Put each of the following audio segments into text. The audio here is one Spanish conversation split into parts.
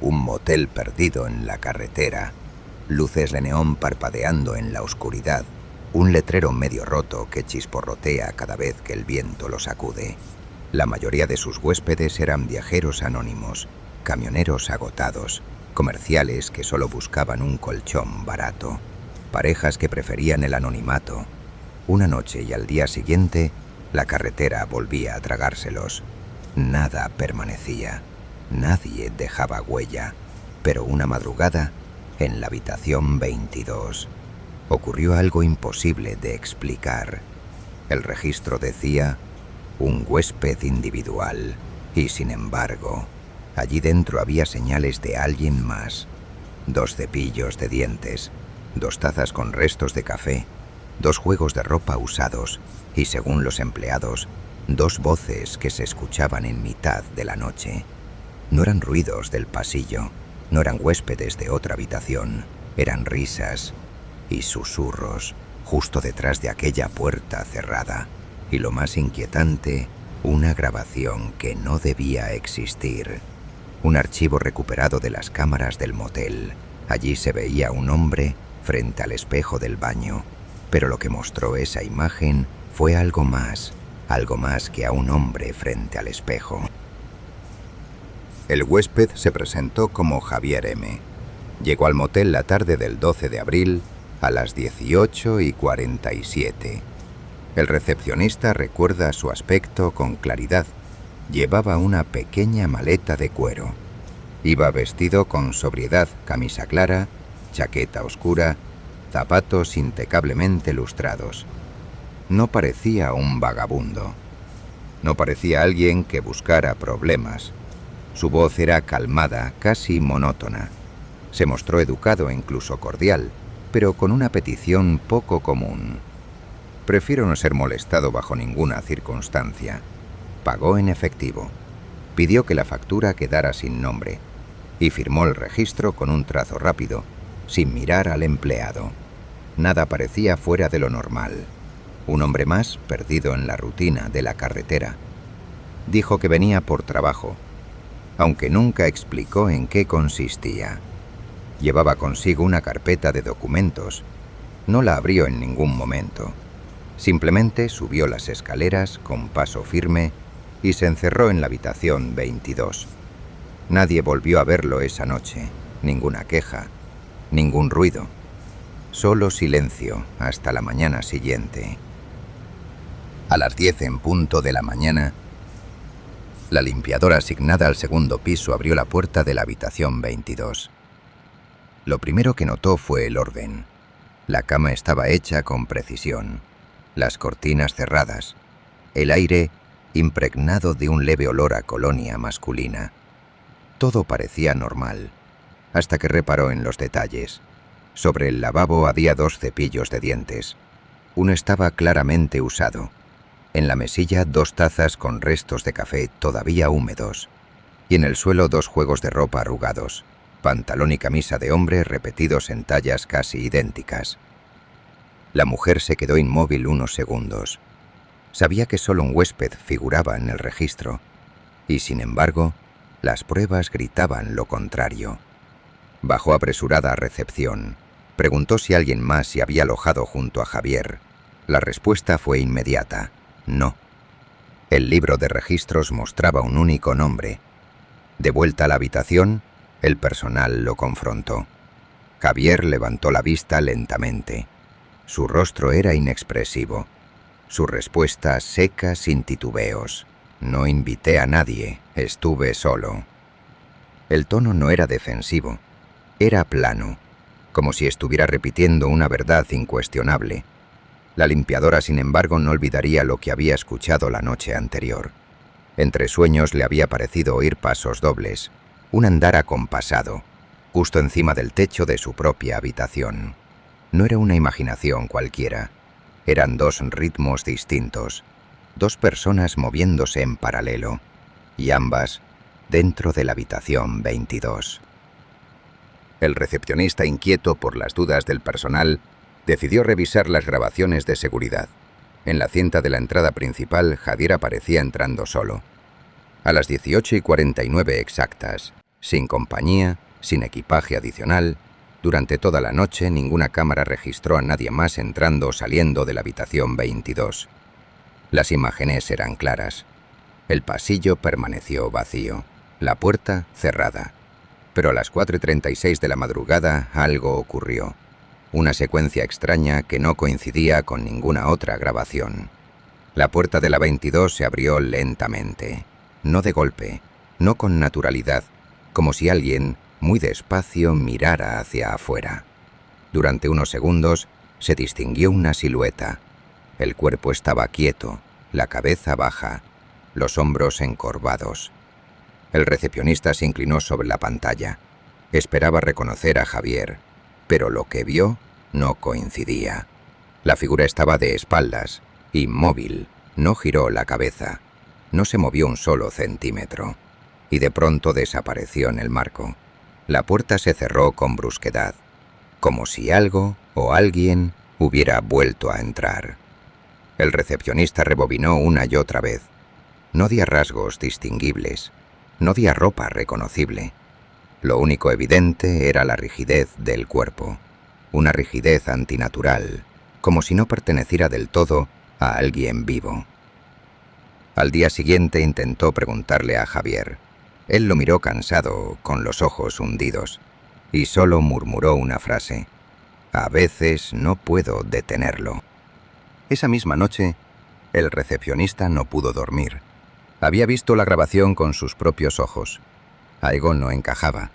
Un motel perdido en la carretera, luces de neón parpadeando en la oscuridad, un letrero medio roto que chisporrotea cada vez que el viento lo sacude. La mayoría de sus huéspedes eran viajeros anónimos, camioneros agotados, comerciales que solo buscaban un colchón barato, parejas que preferían el anonimato. Una noche y al día siguiente, la carretera volvía a tragárselos. Nada permanecía, nadie dejaba huella, pero una madrugada, en la habitación 22, ocurrió algo imposible de explicar. El registro decía un huésped individual, y sin embargo, allí dentro había señales de alguien más. 2 cepillos de dientes, 2 tazas con restos de café, 2 juegos de ropa usados y, según los empleados, 2 voces que se escuchaban en mitad de la noche. No eran ruidos del pasillo, no eran huéspedes de otra habitación, eran risas y susurros justo detrás de aquella puerta cerrada. Y lo más inquietante, una grabación que no debía existir. Un archivo recuperado de las cámaras del motel. Allí se veía un hombre frente al espejo del baño, pero lo que mostró esa imagen fue algo más que a un hombre frente al espejo. El huésped se presentó como Javier M. Llegó al motel la tarde del 12 de abril a las 18:47. El recepcionista recuerda su aspecto con claridad. Llevaba una pequeña maleta de cuero. Iba vestido con sobriedad, camisa clara, chaqueta oscura, zapatos impecablemente lustrados. No parecía un vagabundo. No parecía alguien que buscara problemas. Su voz era calmada, casi monótona. Se mostró educado e incluso cordial, pero con una petición poco común. Prefiero no ser molestado bajo ninguna circunstancia. Pagó en efectivo. Pidió que la factura quedara sin nombre y firmó el registro con un trazo rápido, sin mirar al empleado. Nada parecía fuera de lo normal. Un hombre más perdido en la rutina de la carretera. Dijo que venía por trabajo, aunque nunca explicó en qué consistía. Llevaba consigo una carpeta de documentos. No la abrió en ningún momento. Simplemente subió las escaleras con paso firme y se encerró en la habitación 22. Nadie volvió a verlo esa noche, ninguna queja, ningún ruido. Solo silencio hasta la mañana siguiente. A las 10 en punto de la mañana, la limpiadora asignada al segundo piso abrió la puerta de la habitación 22. Lo primero que notó fue el orden. La cama estaba hecha con precisión. Las cortinas cerradas, el aire impregnado de un leve olor a colonia masculina. Todo parecía normal, hasta que reparó en los detalles. Sobre el lavabo había 2 cepillos de dientes. Uno estaba claramente usado. En la mesilla 2 tazas con restos de café todavía húmedos. Y en el suelo 2 juegos de ropa arrugados, pantalón y camisa de hombre repetidos en tallas casi idénticas. La mujer se quedó inmóvil unos segundos. Sabía que solo un huésped figuraba en el registro, y sin embargo, las pruebas gritaban lo contrario. Bajó apresurada a recepción. Preguntó si alguien más se había alojado junto a Javier. La respuesta fue inmediata: no. El libro de registros mostraba un único nombre. De vuelta a la habitación, el personal lo confrontó. Javier levantó la vista lentamente. Su rostro era inexpresivo. Su respuesta seca sin titubeos. No invité a nadie, estuve solo. El tono no era defensivo, era plano, como si estuviera repitiendo una verdad incuestionable. La limpiadora, sin embargo, no olvidaría lo que había escuchado la noche anterior. Entre sueños le había parecido oír pasos dobles, un andar acompasado, justo encima del techo de su propia habitación. No era una imaginación cualquiera. Eran 2 ritmos distintos, 2 personas moviéndose en paralelo, y ambas dentro de la habitación 22. El recepcionista, inquieto por las dudas del personal, decidió revisar las grabaciones de seguridad. En la cinta de la entrada principal, Javier aparecía entrando solo. A las 18:49 exactas, Sin compañía, sin equipaje adicional, durante toda la noche ninguna cámara registró a nadie más entrando o saliendo de la habitación 22. Las imágenes eran claras. El pasillo permaneció vacío, la puerta cerrada. Pero a las 4:36 de la madrugada algo ocurrió. Una secuencia extraña que no coincidía con ninguna otra grabación. La puerta de la 22 se abrió lentamente, no de golpe, no con naturalidad, como si alguien, muy despacio, mirara hacia afuera. Durante unos segundos se distinguió una silueta. El cuerpo estaba quieto, la cabeza baja, los hombros encorvados. El recepcionista se inclinó sobre la pantalla. Esperaba reconocer a Javier, pero lo que vio no coincidía. La figura estaba de espaldas, inmóvil, no giró la cabeza, no se movió un solo centímetro, y de pronto desapareció en el marco. La puerta se cerró con brusquedad, como si algo o alguien hubiera vuelto a entrar. El recepcionista rebobinó una y otra vez. No había rasgos distinguibles, no había ropa reconocible. Lo único evidente era la rigidez del cuerpo, una rigidez antinatural, como si no perteneciera del todo a alguien vivo. Al día siguiente intentó preguntarle a Javier. Él lo miró cansado, con los ojos hundidos, y solo murmuró una frase: «A veces no puedo detenerlo». Esa misma noche, el recepcionista no pudo dormir. Había visto la grabación con sus propios ojos. Algo no encajaba.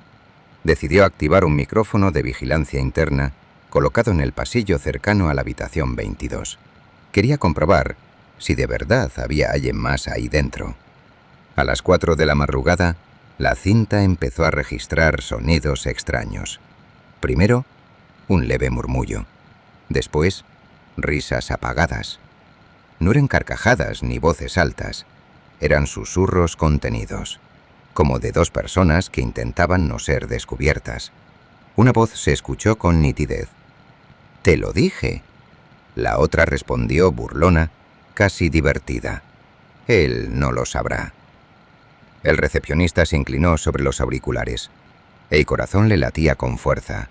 Decidió activar un micrófono de vigilancia interna colocado en el pasillo cercano a la habitación 22. Quería comprobar si de verdad había alguien más ahí dentro. A las 4 de la madrugada, la cinta empezó a registrar sonidos extraños. Primero, un leve murmullo. Después, risas apagadas. No eran carcajadas ni voces altas. Eran susurros contenidos, como de dos personas que intentaban no ser descubiertas. Una voz se escuchó con nitidez. «Te lo dije». La otra respondió burlona, casi divertida. «Él no lo sabrá». El recepcionista se inclinó sobre los auriculares. El corazón le latía con fuerza.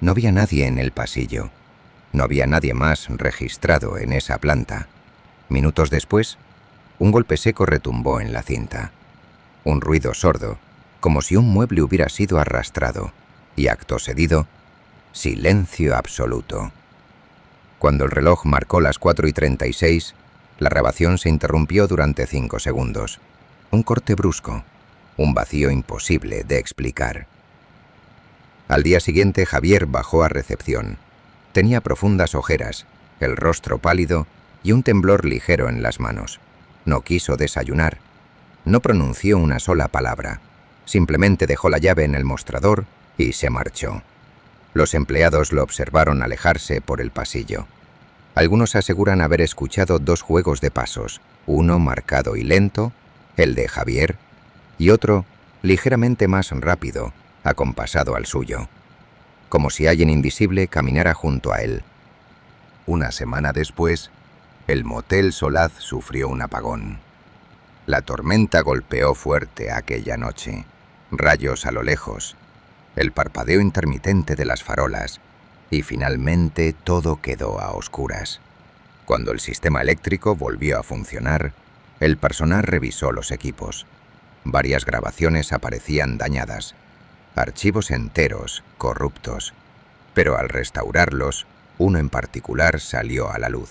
No había nadie en el pasillo. No había nadie más registrado en esa planta. Minutos después, un golpe seco retumbó en la cinta. Un ruido sordo, como si un mueble hubiera sido arrastrado, y acto seguido, silencio absoluto. Cuando el reloj marcó las 4:36, la grabación se interrumpió durante 5 segundos. Un corte brusco, un vacío imposible de explicar. Al día siguiente, Javier bajó a recepción. Tenía profundas ojeras, el rostro pálido y un temblor ligero en las manos. No quiso desayunar. No pronunció una sola palabra. Simplemente dejó la llave en el mostrador y se marchó. Los empleados lo observaron alejarse por el pasillo. Algunos aseguran haber escuchado 2 juegos de pasos, uno marcado y lento, el de Javier, y otro ligeramente más rápido, acompasado al suyo, como si alguien invisible caminara junto a él. Una semana después, el Motel Solaz sufrió un apagón. La tormenta golpeó fuerte aquella noche. Rayos a lo lejos, el parpadeo intermitente de las farolas, y finalmente todo quedó a oscuras. Cuando el sistema eléctrico volvió a funcionar, el personal revisó los equipos. Varias grabaciones aparecían dañadas, archivos enteros, corruptos. Pero al restaurarlos, uno en particular salió a la luz.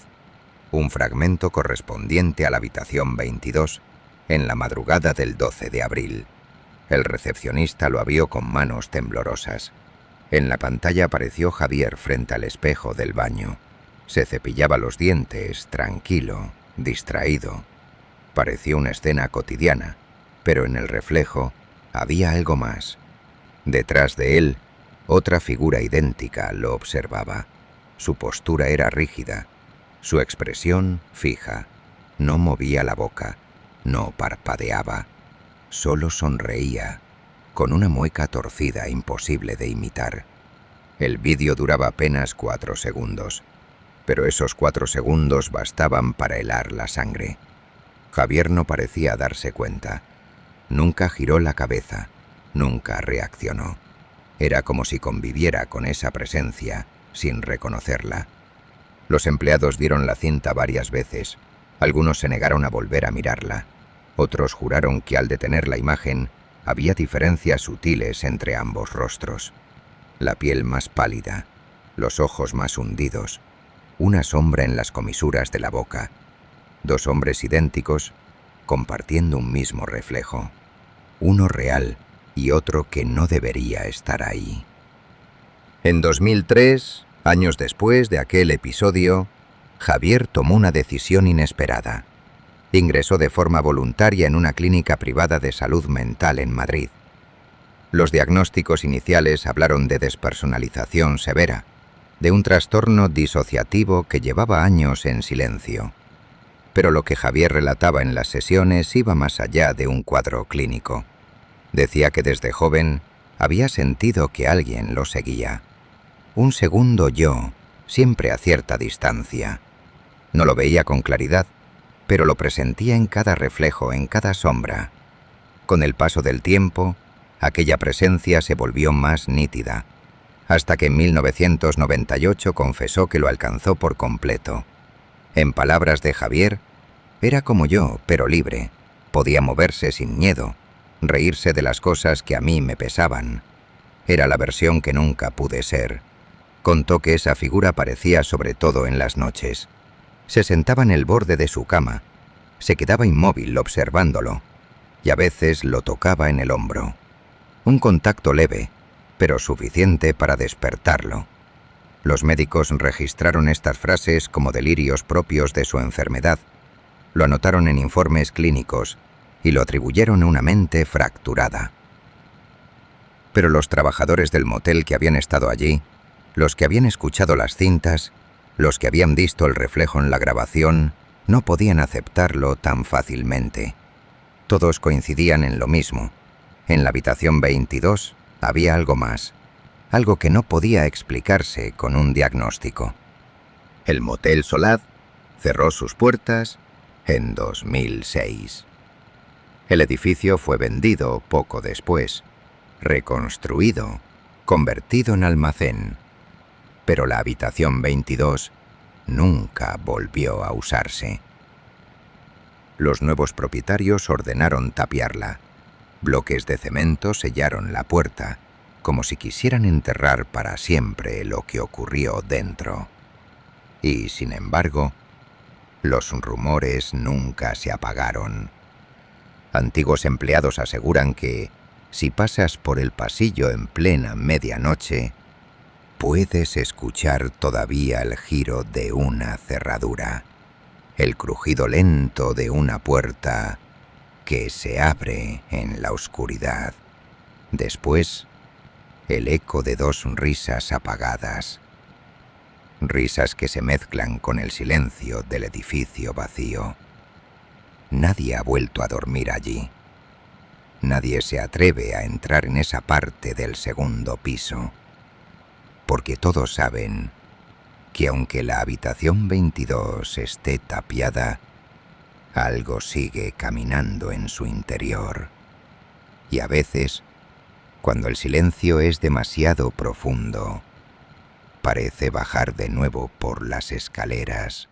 Un fragmento correspondiente a la habitación 22, en la madrugada del 12 de abril. El recepcionista lo abrió con manos temblorosas. En la pantalla apareció Javier frente al espejo del baño. Se cepillaba los dientes, tranquilo, distraído. Pareció una escena cotidiana, pero en el reflejo había algo más. Detrás de él, otra figura idéntica lo observaba. Su postura era rígida, su expresión fija. No movía la boca, no parpadeaba, solo sonreía, con una mueca torcida imposible de imitar. El vídeo duraba apenas 4 segundos, pero esos 4 segundos bastaban para helar la sangre. Javier no parecía darse cuenta. Nunca giró la cabeza, nunca reaccionó. Era como si conviviera con esa presencia sin reconocerla. Los empleados vieron la cinta varias veces. Algunos se negaron a volver a mirarla. Otros juraron que al detener la imagen había diferencias sutiles entre ambos rostros. La piel más pálida, los ojos más hundidos, una sombra en las comisuras de la boca. Dos hombres idénticos compartiendo un mismo reflejo. Uno real y otro que no debería estar ahí. En 2003, años después de aquel episodio, Javier tomó una decisión inesperada. Ingresó de forma voluntaria en una clínica privada de salud mental en Madrid. Los diagnósticos iniciales hablaron de despersonalización severa, de un trastorno disociativo que llevaba años en silencio. Pero lo que Javier relataba en las sesiones iba más allá de un cuadro clínico. Decía que desde joven había sentido que alguien lo seguía. Un segundo yo, siempre a cierta distancia. No lo veía con claridad, pero lo presentía en cada reflejo, en cada sombra. Con el paso del tiempo, aquella presencia se volvió más nítida, hasta que en 1998 confesó que lo alcanzó por completo. En palabras de Javier, era como yo, pero libre. Podía moverse sin miedo, reírse de las cosas que a mí me pesaban. Era la versión que nunca pude ser. Contó que esa figura aparecía sobre todo en las noches. Se sentaba en el borde de su cama, se quedaba inmóvil observándolo, y a veces lo tocaba en el hombro. Un contacto leve, pero suficiente para despertarlo. Los médicos registraron estas frases como delirios propios de su enfermedad, lo anotaron en informes clínicos y lo atribuyeron a una mente fracturada. Pero los trabajadores del motel que habían estado allí, los que habían escuchado las cintas, los que habían visto el reflejo en la grabación, no podían aceptarlo tan fácilmente. Todos coincidían en lo mismo. En la habitación 22 había algo más, algo que no podía explicarse con un diagnóstico. El Motel Solaz cerró sus puertas en 2006. El edificio fue vendido poco después, reconstruido, convertido en almacén. Pero la habitación 22 nunca volvió a usarse. Los nuevos propietarios ordenaron tapiarla. Bloques de cemento sellaron la puerta, como si quisieran enterrar para siempre lo que ocurrió dentro. Y, sin embargo, los rumores nunca se apagaron. Antiguos empleados aseguran que, si pasas por el pasillo en plena medianoche, puedes escuchar todavía el giro de una cerradura, el crujido lento de una puerta que se abre en la oscuridad. Después, el eco de dos risas apagadas, risas que se mezclan con el silencio del edificio vacío. Nadie ha vuelto a dormir allí. Nadie se atreve a entrar en esa parte del segundo piso, porque todos saben que aunque la habitación 22 esté tapiada, algo sigue caminando en su interior. Y a veces, cuando el silencio es demasiado profundo, parece bajar de nuevo por las escaleras